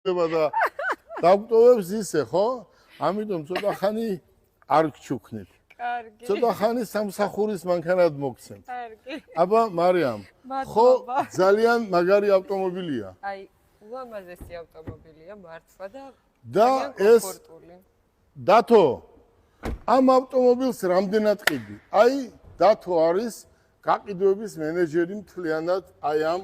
და დაგვტოვებს ისე, ხო? ამიტომ ცოტა ხანი არ გჩუქნით. კარგი. ცოტა ხანი სამსახურის მანქანად მოგცემთ. კარგი. აბა, მარიამ, ხო ძალიან მაგარი ავტომობილია. აი, ულამაზესი ავტომობილია მართლა და ეს კომფორტული. დათო ამ ავტომობილს რამდენად ყიდი? აი, დათო არის გაყიდვების მენეჯერი მთლიანად აი ამ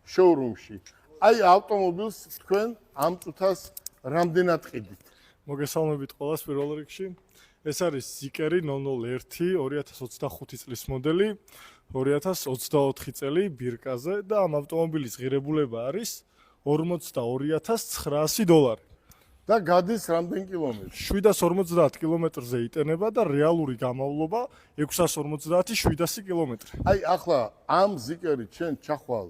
შოურუმში. აი ავტომობილს თქვენ ამ წუთას რამდენად ყიდით? მოგესალმებით ყველას პირველ რიგში. ეს არის Zikr 001 2025 წლის მოდელი, 2024 წელი ბირკაზე და ამ ავტომობილის ღირებულება არის $42,900. და გადის რამდენ კილომეტრს? 750 კილომეტრზე იტენება და რეალური გამავლობა 650-700 კილომეტრი. აი ახლა ამ Zikr-ით ჩვენ ჩახვალ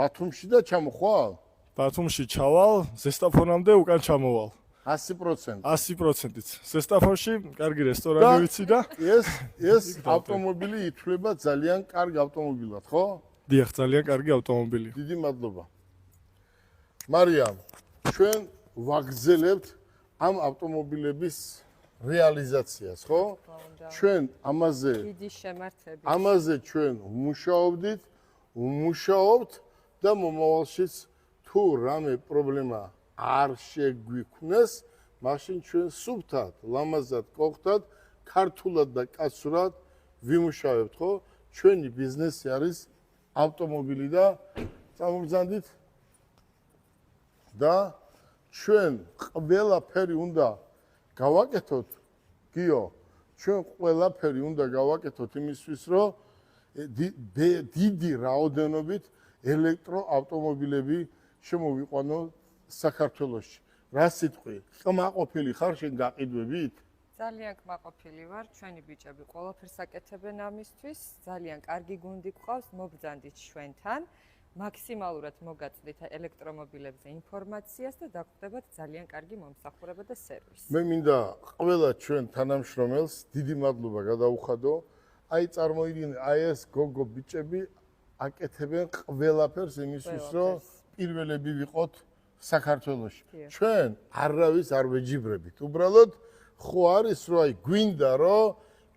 ბათუმში და ჩამოხვალ? ბათუმში ჩავალ, ზესტაფონამდე უკან ჩამოვალ. 100%. 100%-ით. ზესტაფონში კარგი რესტორანი ვიცი და ეს ავტომობილი ითვლება ძალიან კარგ ავტომობილად, ხო? დიახ, ძალიან კარგი ავტომობილი. დიდი მადლობა. მარიამ, ჩვენ ვაგზელებთ ამ ავტომობილების რეალიზაციას, ხო? ჩვენ დიდი შემართებით. ამაზე ჩვენ ვმუშაობთ და მომავალშიც თუ რამე პრობლემა არ შეგვიქმნეს, მაშინ ჩვენ სუფთად, ლამაზად, კოხტად, ქართულად და კაცურად ვიმუშავებთ, ხო? ჩვენი ბიზნესი არის ავტომობილი და წამოგზანდით და ჩვენ ყველაფერი უნდა გავაკეთოთ, გიო, ჩვენ ყველაფერი უნდა გავაკეთოთ იმისთვის, რომ დიდი რაოდენობით ელექტროავტომობილები შემოვიყვანოთ საქართველოში. რა სიტყვი? კმაყოფილი ხარ შენ გაყიდვებით? ძალიან კმაყოფილი ვარ, ჩვენი ბიჭები ყველაფერს აკეთებენ ამისთვის, ძალიან კარგი გუნდი გვყავს, მობრძანდით ჩვენთან. მაქსიმალურად მოგაწვდით ელექტრომობილებზე ინფორმაციას და დაგვხდებათ ძალიან კარგი მომსახურება და სერვისი. მე მინდა ყველა ჩვენ თანამშრომელს დიდი მადლობა გადაუხადო. აი წარმოიდგინე, აი ეს გოგო ბიჭები აკეთებენ ყველაფერს იმისთვის, რომ პირველები ვიყოთ საქართველოში. ჩვენ არავის არ ვეჯიბრებით. უბრალოდ ხო არის, რომ აი გვინდა, რომ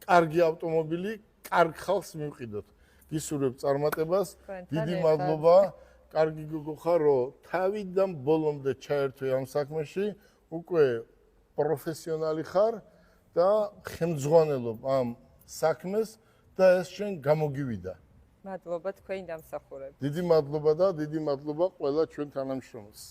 კარგი ავტომობილი კარგ ხალხს მივყიდოთ. გისურვებ წარმატებას. დიდი მადლობა. კარგი გოგო ხარ, რომ თავიდან ბოლომდე ჩაერთვე ამ საქმეში. უკვე პროფესიონალი ხარ და ხელმძღვანელობ ამ საქმეს და ეს შენ გამოგივიდა. მადლობა თქვენი დამსახურებით. დიდი მადლობა და დიდი მადლობა ყველა ჩვენ თანამშრომელს.